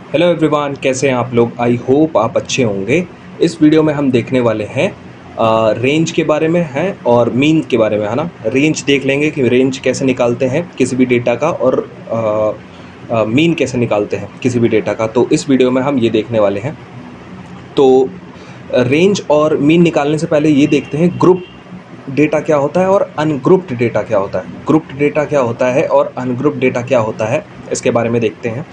Hello everyone, कैसे हैं आप लोग। आई होप आप अच्छे होंगे। इस वीडियो में हम देखने वाले हैं रेंज के बारे में है और मीन के बारे में, है ना। रेंज देख लेंगे कि रेंज कैसे निकालते हैं किसी भी डेटा का, और मीन कैसे निकालते हैं किसी भी डेटा का। तो इस वीडियो में हम ये देखने वाले हैं। तो रेंज और मीन निकालने से पहले ये देखते हैं ग्रुप डेटा क्या होता है और अनग्रुप्ड डेटा क्या होता है। ग्रुप्ड डेटा क्या होता है और अनग्रुप्ड डेटा क्या होता है, इसके बारे में देखते हैं।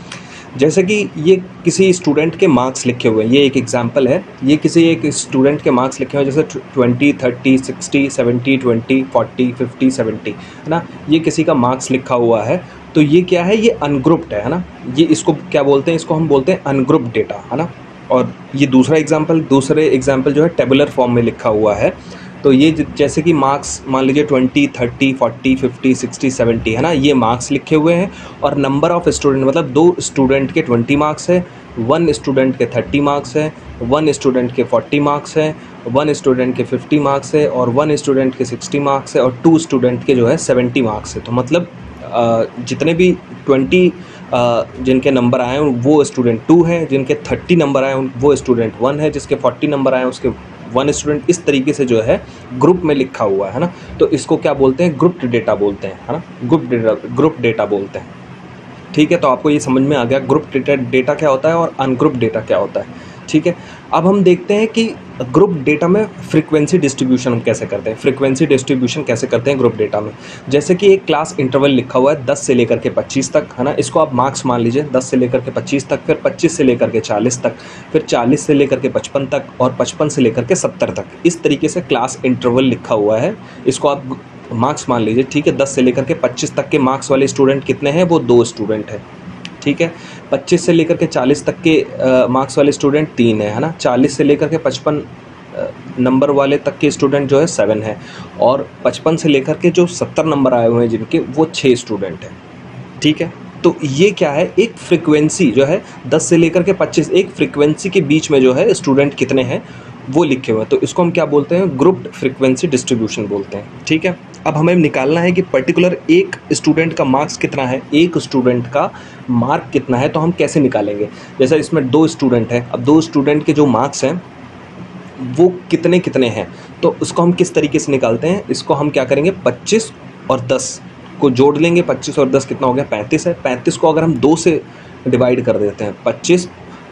जैसे कि ये किसी स्टूडेंट के मार्क्स लिखे हुए हैं, ये एक एग्जांपल है। ये किसी एक स्टूडेंट के मार्क्स लिखे हुए हैं, जैसे 20, 30, 60, 70, 20, 40, 50, 70, है ना। ये किसी का मार्क्स लिखा हुआ है। तो ये क्या है, ये अनग्रुप्ड है ना। ये इसको क्या बोलते हैं, इसको हम बोलते हैं अनग्रुप्ड डेटा, है ना। और ये दूसरे एग्जाम्पल जो है टेबुलर फॉर्म में लिखा हुआ है। तो ये जैसे कि मार्क्स मान लीजिए 20, 30, 40, 50, 60, 70, है ना। ये मार्क्स लिखे हुए हैं और नंबर ऑफ़ स्टूडेंट, मतलब 2 स्टूडेंट के 20 मार्क्स है, 1 स्टूडेंट के 30 मार्क्स है, 1 स्टूडेंट के 40 मार्क्स है, 1 स्टूडेंट के 50 मार्क्स है, और 1 स्टूडेंट के 60 मार्क्स है, और 2 स्टूडेंट के जो है 70 मार्क्स है। तो मतलब जितने भी 20 जिनके नंबर आए हैं वो स्टूडेंट 2 है, जिनके 30 नंबर आए हैं वो स्टूडेंट 1 है, जिसके 40 नंबर आए हैं उसके 1 स्टूडेंट। इस तरीके से जो है ग्रुप में लिखा हुआ है ना। तो इसको क्या बोलते हैं, ग्रुप्ड डेटा बोलते हैं, है ना। ग्रुप डेटा बोलते हैं। ठीक है, तो आपको ये समझ में आ गया ग्रुप डेटा क्या होता है और अनग्रुप डेटा क्या होता है। ठीक है, अब हम देखते हैं कि ग्रुप डेटा में फ्रीक्वेंसी डिस्ट्रीब्यूशन हम कैसे करते हैं। फ्रीक्वेंसी डिस्ट्रीब्यूशन कैसे करते हैं ग्रुप डेटा में। जैसे कि एक क्लास इंटरवल लिखा हुआ है 10 से लेकर के 25 तक, है ना। इसको आप मार्क्स मान लीजिए 10 से लेकर के 25 तक, फिर 25 से लेकर के 40 तक, फिर 40 से लेकर के 55 तक, और 55 से लेकर के 70 तक। इस तरीके से क्लास इंटरवल लिखा हुआ है, इसको आप मार्क्स मान लीजिए। ठीक है, 10 से लेकर के 25 तक के मार्क्स वाले स्टूडेंट कितने हैं, वो 2 स्टूडेंट हैं। ठीक है, 25 से लेकर के 40 तक के मार्क्स वाले स्टूडेंट 3 है ना। 40 से लेकर के 55 नंबर वाले तक के स्टूडेंट जो है 7 है, और 55 से लेकर के जो 70 नंबर आए हुए हैं जिनके, वो 6 स्टूडेंट हैं। ठीक है, तो ये क्या है, एक फ्रीक्वेंसी जो है 10 से लेकर के 25, एक फ्रीक्वेंसी के बीच में जो है स्टूडेंट कितने हैं वो लिखे हुए हैं। तो इसको हम क्या बोलते हैं, ग्रुप्ड फ्रीक्वेंसी डिस्ट्रीब्यूशन बोलते हैं। ठीक है, अब हमें निकालना है कि पर्टिकुलर एक स्टूडेंट का मार्क्स कितना है, एक स्टूडेंट का मार्क कितना है। तो हम कैसे निकालेंगे, जैसे इसमें 2 स्टूडेंट हैं, अब 2 स्टूडेंट के जो मार्क्स हैं वो कितने कितने हैं, तो उसको हम किस तरीके से निकालते हैं। इसको हम क्या करेंगे, 25 और 10 को जोड़ लेंगे। 25 और 10 कितना हो गया, 35 है। 35 को अगर हम 2 से डिवाइड कर देते हैं, 25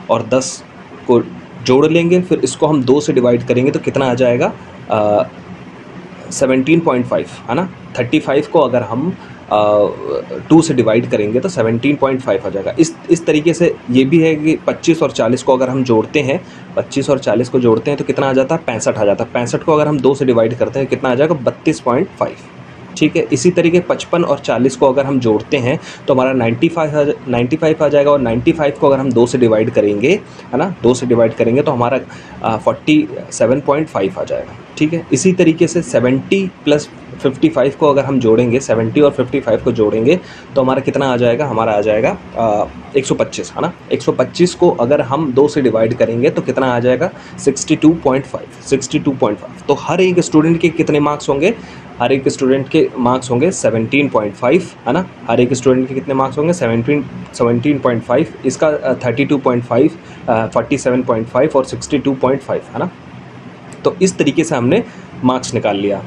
और 10 को जोड़ लेंगे, फिर इसको हम 2 से डिवाइड करेंगे तो कितना आ जाएगा, 17.5, है ना। 35 को अगर हम 2 से डिवाइड करेंगे तो 17.5 आ जाएगा। इस तरीके से ये भी है कि 25 और 40 को अगर हम जोड़ते हैं, 25 और 40 को जोड़ते हैं तो कितना आ जाता है, 65 आ जाता है। 65 को अगर हम 2 से डिवाइड करते हैं कितना आ जाएगा, 32.5। ठीक है, इसी तरीके 55 और 40 को अगर हम जोड़ते हैं तो हमारा 95 आ जाएगा, और 95 को अगर हम 2 से डिवाइड करेंगे, है ना, 2 से डिवाइड करेंगे तो हमारा 47.5 आ जाएगा। ठीक है, इसी तरीके से 70 प्लस 55 को अगर हम जोड़ेंगे, 70 और 55 को जोड़ेंगे तो हमारा कितना आ जाएगा, हमारा आ जाएगा 125, है ना। 125 को अगर हम 2 से डिवाइड करेंगे तो कितना आ जाएगा, 62.5। तो हर एक स्टूडेंट के कितने मार्क्स होंगे, हर एक स्टूडेंट के मार्क्स होंगे 17.5, है ना। हर एक स्टूडेंट के कितने मार्क्स होंगे, 17.5, इसका 32.5, 47.5 और 62.5, है ना। तो इस तरीके से हमने मार्क्स निकाल लिया।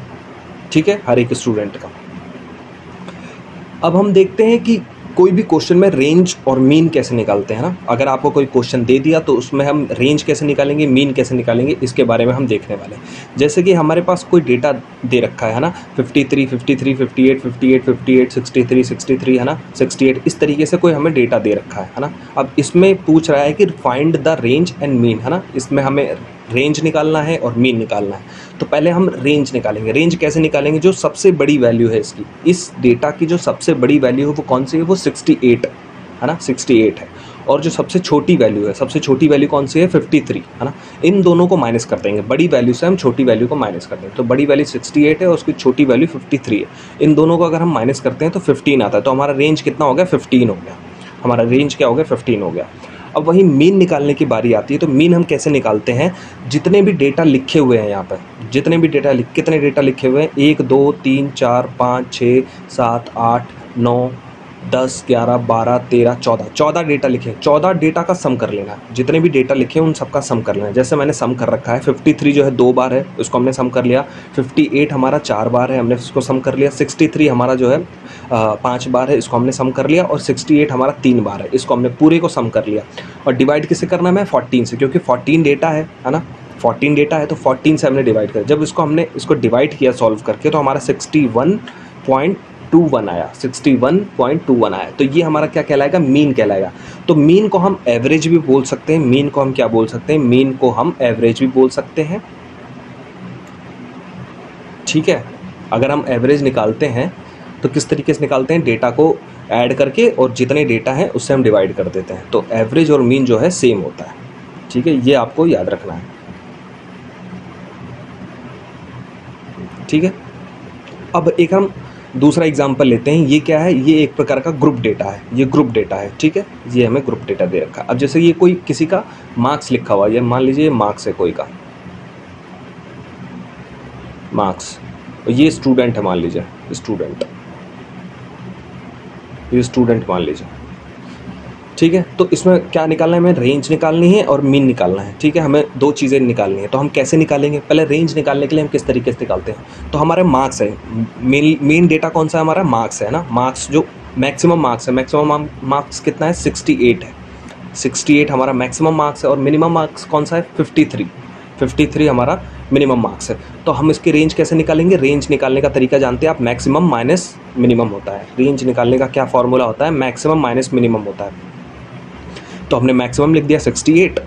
ठीक है, हर एक स्टूडेंट का। अब हम देखते हैं कि कोई भी क्वेश्चन में रेंज और मीन कैसे निकालते हैं ना। अगर आपको कोई क्वेश्चन दे दिया तो उसमें हम रेंज कैसे निकालेंगे, मीन कैसे निकालेंगे, इसके बारे में हम देखने वाले हैं। जैसे कि हमारे पास कोई डेटा दे रखा है ना, 53, 53, 58, 58, 58, 63, 63, है ना, 68, इस तरीके से कोई हमें डेटा दे रखा है ना। अब इसमें पूछ रहा है कि find the range and mean, है ना। इसमें हमें रेंज निकालना है और मीन निकालना है। तो पहले हम रेंज निकालेंगे। रेंज कैसे निकालेंगे, जो सबसे बड़ी वैल्यू है इसकी, इस डेटा की जो सबसे बड़ी वैल्यू है वो कौन सी है, वो 68 है ना, 68 है। और जो सबसे छोटी वैल्यू है, सबसे छोटी वैल्यू कौन सी है, 53, है ना। इन दोनों को माइनस कर देंगे, बड़ी वैल्यू से हम छोटी वैल्यू को माइनस कर देंगे। तो बड़ी वैल्यू 68 है और उसकी छोटी वैल्यू 53 है। इन दोनों को अगर हम माइनस करते हैं तो 15 आता है। तो हमारा रेंज कितना हो गया, 15 हो गया। हमारा रेंज क्या हो गया, 15 हो गया। अब वही मीन निकालने की बारी आती है। तो मीन हम कैसे निकालते हैं, जितने भी डेटा लिखे हुए हैं यहाँ पर, जितने भी डेटा कितने डेटा लिखे हुए हैं, 1, 2, 3, 4, 5, 6, 7, 8, 9, 10, 11, 12, 13, 14 डेटा लिखे, 14 डेटा का सम कर लेना है। जितने भी डेटा लिखे उन सबका सम कर लेना है। जैसे मैंने सम कर रखा है, 53 जो है 2 बार है, उसको हमने सम कर लिया। 58 हमारा 4 बार है, हमने उसको सम कर लिया। 63 हमारा जो है 5 बार है, इसको हमने सम कर लिया। और 68 हमारा 3 बार है, इसको हमने पूरे को सम कर लिया। और डिवाइड किससे करना है, मैं 14 से, क्योंकि 14 डेटा है ना, 14 डेटा है तो 14 से हमने डिवाइड कर। जब इसको डिवाइड किया सॉल्व करके तो हमारा 61.21 आया, 61.21 आया। तो ये हमारा क्या कहलाएगा, मीन कहलाएगा। तो मीन को हम एवरेज भी बोल सकते हैं, मीन को हम क्या बोल सकते हैं, मीन को हम एवरेज भी बोल सकते हैं। ठीक है, अगर हम एवरेज निकालते हैं तो किस तरीके से निकालते हैं, डेटा को ऐड करके और जितने डेटा हैं उससे हम डिवाइड कर देते हैं। तो एवरेज और मीन जो है सेम होता है। ठीक है, ये आपको याद रखना है। ठीक है, अब एक हम दूसरा एग्जांपल लेते हैं। ये क्या है, ये एक प्रकार का ग्रुप डेटा है, ये ग्रुप डेटा है। ठीक है, ये हमें ग्रुप डेटा दे रखा है। अब जैसे ये कोई किसी का मार्क्स लिखा हुआ है, मान लीजिए मार्क्स है कोई का, मार्क्स, ये स्टूडेंट है, मान लीजिए स्टूडेंट, ये स्टूडेंट मान लीजिए। ठीक है, तो इसमें क्या निकालना है, हमें रेंज निकालनी है और मीन निकालना है। ठीक है, हमें दो चीज़ें निकालनी है। तो हम कैसे निकालेंगे, पहले रेंज निकालने के लिए हम किस तरीके से निकालते हैं, तो हमारे मार्क्स है, मेन डेटा कौन सा है हमारा, मार्क्स है ना। मार्क्स जो मैक्सिमम मार्क्स है, मैक्सिमम मार्क्स कितना है, 68 है, 68 हमारा मैक्सिमम मार्क्स है। और मिनिमम मार्क्स कौन सा है, 53 हमारा मिनिमम मार्क्स है। तो हम इसकी रेंज कैसे निकालेंगे, रेंज निकालने का तरीका जानते हैं आप, मैक्सिमम माइनस मिनिमम होता है। रेंज निकालने का क्या फॉर्मूला होता है, मैक्सिमम माइनस मिनिमम होता है। तो हमने मैक्सिमम लिख दिया 68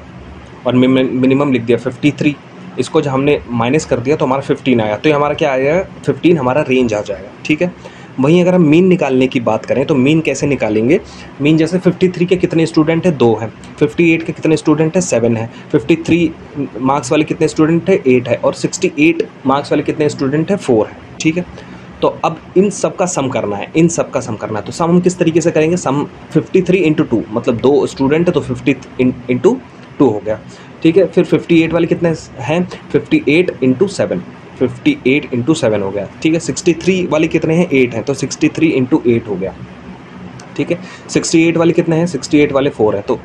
और मिनिमम लिख दिया 53। इसको जब हमने माइनस कर दिया तो हमारा 15 आया। तो ये हमारा क्या आएगा, 15 हमारा रेंज आ जाएगा। ठीक है, वहीं अगर हम मीन निकालने की बात करें तो मीन कैसे निकालेंगे, मीन जैसे 53 के कितने स्टूडेंट है, 2 हैं। 58 के कितने स्टूडेंट है, 7 है। 53 मार्क्स वाले कितने स्टूडेंट है, 8 है। और 68 मार्क्स वाले कितने स्टूडेंट है, 4 है। ठीक है, तो अब इन सब का सम करना है, इन सब का सम करना है। तो सम हम किस तरीके से करेंगे, सम 53 × 2, मतलब 2 स्टूडेंट है तो 50 × 2 हो गया। ठीक है, फिर 58 वाले कितने हैं, 58 × 7, 58 × 7 हो गया। ठीक है, 63 वाले कितने हैं, 8 हैं, तो 63 × 8 हो गया। ठीक है, 68 वाले कितने हैं, 68 वाले 4 है, तो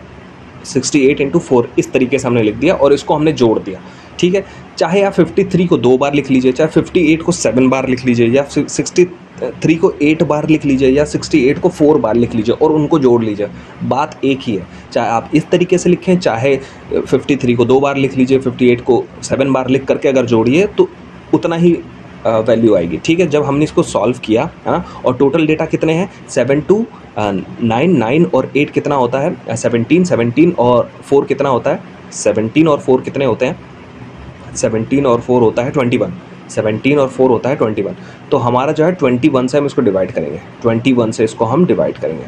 68 × 4 इस तरीके से हमने लिख दिया और इसको हमने जोड़ दिया। ठीक है, चाहे आप 53 को 2 बार लिख लीजिए, चाहे 58 को 7 बार लिख लीजिए, या 63 को 8 बार लिख लीजिए, या 68 को 4 बार लिख लीजिए और उनको जोड़ लीजिए, बात एक ही है। चाहे आप इस तरीके से लिखें, चाहे 53 को 2 बार लिख लीजिए, 58 को 7 बार लिख करके अगर जोड़िए तो उतना ही वैल्यू आएगी। ठीक है, जब हमने इसको सॉल्व किया और टोटल डेटा कितने हैं, 7 2 9 9 और 8 कितना होता है, 17 और 4 कितना होता है, 17 और 4 कितने होते हैं, 17 और 4 होता है 21, 17 और 4 होता है 21। तो हमारा जो है 21 से हम इसको डिवाइड करेंगे, 21 से इसको हम डिवाइड करेंगे।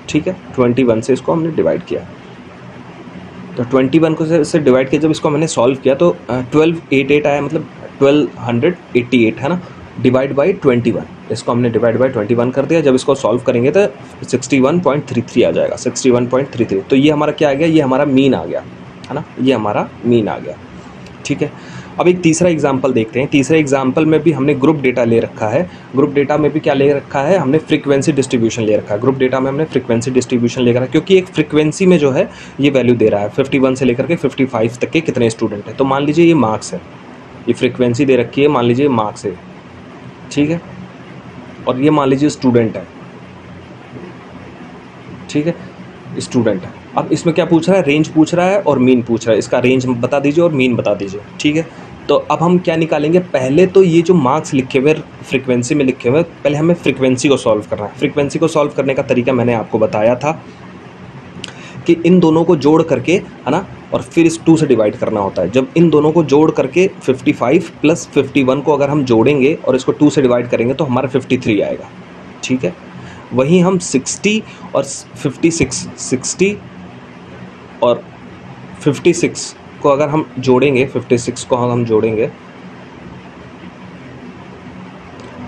ठीक है, 21 से इसको हमने डिवाइड किया, तो 21 को से डिवाइड किया। जब इसको हमने सॉल्व किया तो 1288 आया, मतलब 1288 है ना, डिवाइड बाई 21। इसको हमने डिवाइड बाई 21 कर दिया। जब इसको सॉल्व करेंगे तो 61.33 आ जाएगा, 61.33। तो ये हमारा क्या आ गया, ये हमारा मीन आ गया, है ना, ये हमारा मीन आ गया। ठीक है, अब एक तीसरा एग्जाम्पल देखते हैं। तीसरे एग्जाम्पल में भी हमने ग्रुप डेटा ले रखा है। ग्रुप डेटा में भी क्या ले रखा है, हमने फ्रीक्वेंसी डिस्ट्रीब्यूशन ले रखा है। ग्रुप डेटा में हमने फ्रीक्वेंसी डिस्ट्रीब्यूशन ले रखा है, क्योंकि एक फ्रीक्वेंसी में जो है ये वैल्यू दे रहा है 51 से लेकर के 55 तक के कितने स्टूडेंट हैं। तो मान लीजिए ये मार्क्स है, ये फ्रीक्वेंसी दे रखी है, मान लीजिए मार्क्स है। ठीक है, और ये मान लीजिए स्टूडेंट है। ठीक है, स्टूडेंट है। अब इसमें क्या पूछ रहा है, रेंज पूछ रहा है और मीन पूछ रहा है। इसका रेंज बता दीजिए और मीन बता दीजिए। ठीक है, तो अब हम क्या निकालेंगे, पहले तो ये जो मार्क्स लिखे हुए फ्रीक्वेंसी में लिखे हुए, पहले हमें फ्रीक्वेंसी को सॉल्व करना है। फ्रीक्वेंसी को सॉल्व करने का तरीका मैंने आपको बताया था कि इन दोनों को जोड़ करके, है ना, और फिर इस 2 से डिवाइड करना होता है। जब इन दोनों को जोड़ करके 55 + 51 को अगर हम जोड़ेंगे और इसको 2 से डिवाइड करेंगे तो हमारा 53 आएगा। ठीक है, वहीं हम 60 और 56, 60 और 56 को अगर हम जोड़ेंगे, 56 को हम जोड़ेंगे,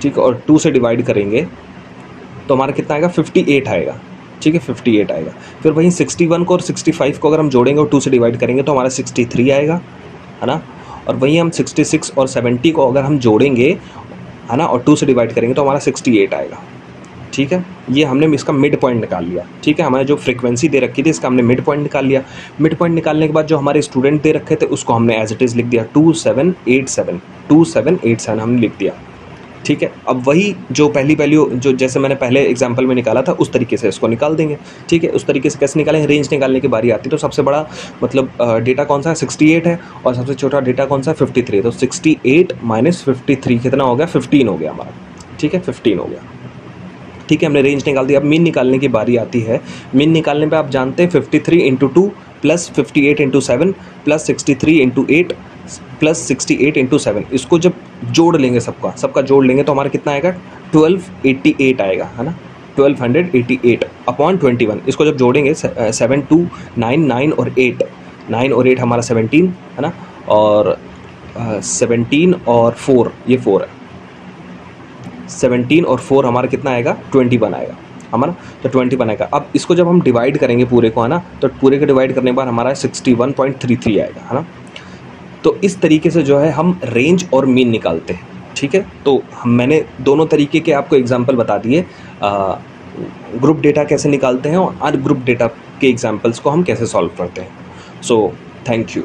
ठीक है, और 2 से डिवाइड करेंगे तो हमारा कितना आएगा, 58 आएगा। ठीक है, 58 आएगा। फिर वहीं 61 को और 65 को अगर हम जोड़ेंगे और 2 से डिवाइड करेंगे तो हमारा 63 आएगा, है ना। और वहीं हम 66 और 70 को अगर हम जोड़ेंगे, है ना, और 2 से डिवाइड करेंगे तो हमारा 68 आएगा। ठीक है, ये हमने इसका मिड पॉइंट निकाल लिया, ठीक है। हमारे जो फ्रीक्वेंसी दे रखी थी इसका हमने मिड पॉइंट निकाल लिया। मिड पॉइंट निकालने के बाद जो हमारे स्टूडेंट दे रखे थे उसको हमने एज इट इज़ लिख दिया 2787 हमने लिख दिया, ठीक है। अब वही जो पहली वैल्यू जो जैसे मैंने पहले एग्जांपल में निकाला था उस तरीके से इसको निकाल देंगे, ठीक है। उस तरीके से कैसे निकालेंगे, रेंज निकालने की बारी आती है तो सबसे बड़ा मतलब डेटा कौन सा है 68 है और सबसे छोटा डेटा कौन सा है 53, तो 68 माइनस 53 कितना हो गया 15 हो गया हमारा, ठीक है 15 हो गया, ठीक है। हमने रेंज निकाल दी। अब मीन निकालने की बारी आती है। मीन निकालने पे आप जानते हैं 53 into 2 plus 58 into 7 plus 63 into 8 plus 68 into 7, इसको जब जोड़ लेंगे सबका जोड़ लेंगे तो हमारा कितना आएगा 1288 आएगा, है ना, 1288 अपॉन 21। इसको जब जोड़ेंगे 7 2 9 9 और 8 9 और 8 हमारा 17 है ना, और 17 और 4 ये 4 है, 17 और 4 हमारा कितना आएगा 21 आएगा हमारा, तो 21 आएगा। अब इसको जब हम डिवाइड करेंगे पूरे को, है ना, तो पूरे को डिवाइड करने के बाद हमारा 61.33 आएगा, है ना। तो इस तरीके से जो है हम रेंज और मीन निकालते हैं, ठीक है। तो मैंने दोनों तरीके के आपको एग्जांपल बता दिए, ग्रुप डेटा कैसे निकालते हैं और अनग्रुप डेटा के एग्जांपल्स को हम कैसे सॉल्व करते हैं। So thank you.